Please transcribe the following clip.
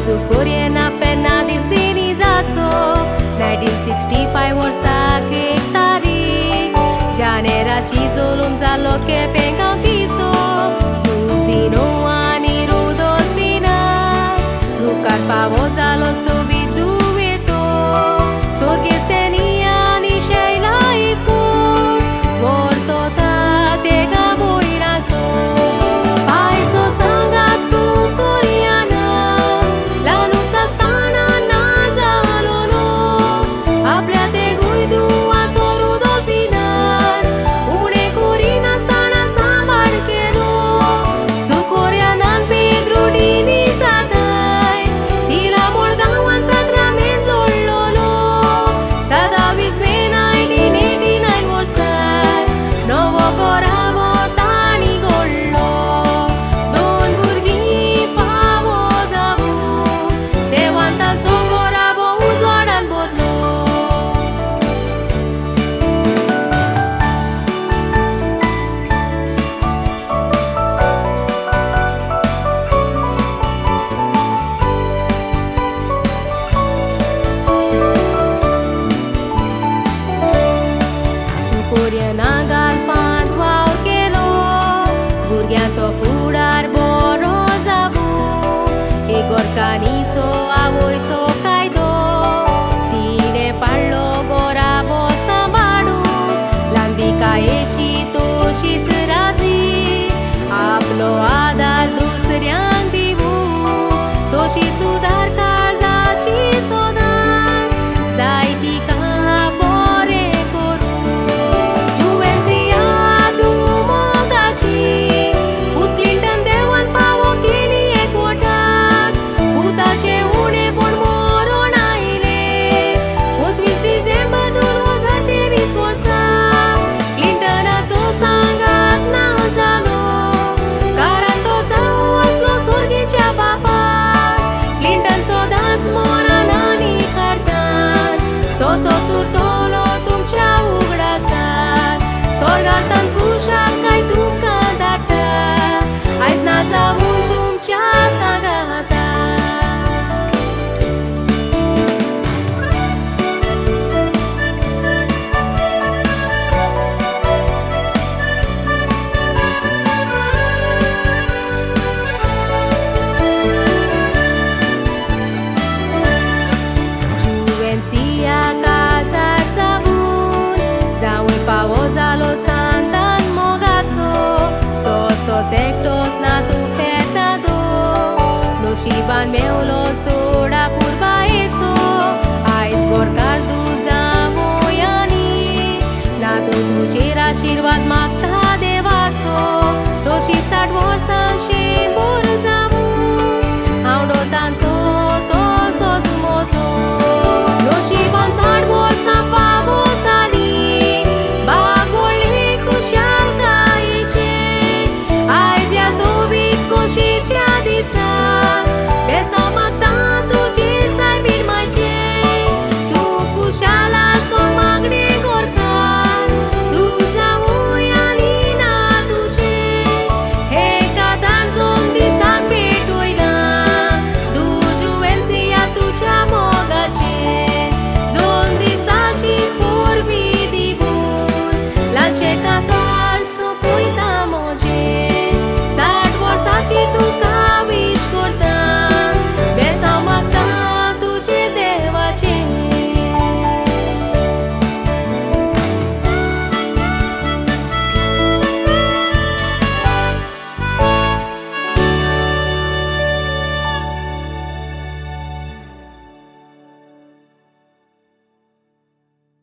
Sucoriena Fernandes Denizazo 1965 वर्साक एक तारीख जानेराची जोलून जालो केपें गांवतीचो सुसिनो आनी रुदोल्फिना रुकार फावो जालो सोबीत दुवेचो सोर्गेस तेनी आनी शैला एकूण व्हरतो तेगा भयणाचो बायचो सांगात सुकोरियाना ल्हानूच आसतना ना जालोलो आपल्या ते गुयदुवाचो रुदोल्फिनान उणें करिनासतना सांबाळ केलो सुकोरियानान पेद्रो डिनिझादाय तिला म्हूण गांवांत साक्रामेंत जोडलोलो 27 मे 1989 वर्साक नवो घोरावो ताणी घडलो दोन भुरगीं फावो जावूंक देवान तांचो घोरावो उजवाडान भरलो सुकोरियाना गालफांत वावर केलो भुरग्यांचो फुडार बरो जावूं एक गोरकानीचो आवयचो कायदो तिणें पाडलो घोराबो सांबाळून ल्हान बिकायेची तोशीच राजी आपलो आदार दुसऱ्यांक दिवूं तोशीच उदार काळजाची सोदांच जाय तिका बरें करूं जुवेन्सिया दुमोगाची पूत क्लिंटन देवान फावो केली एकवटाक पुताचें उणेंपण मरोण आयलें 25 डिसेंबर 2023 वर्सा क्लिंटनाचो सांगात ना जालो कारण तो जावो आसलो सोर्गेच्या बापाक क्लिंटन सदांच मरणान आनी काळजान तसोच उरतलो तुमच्या उगडासाक स्वर्गांत कुशाल काय तुमकां धाडटा आयज ना जावूं तुमच्या सांगाता जुवेन्सिया काजार जावून जावूय फावो जालो सांतान मोगाचो तसोच एकटोच नातू फेर्नांदो नशिबान मेवलो चोडा पुरबायेचो आयज गोरकार तूं जावोय आनी नातू तुजेर आशिर्वाद मागता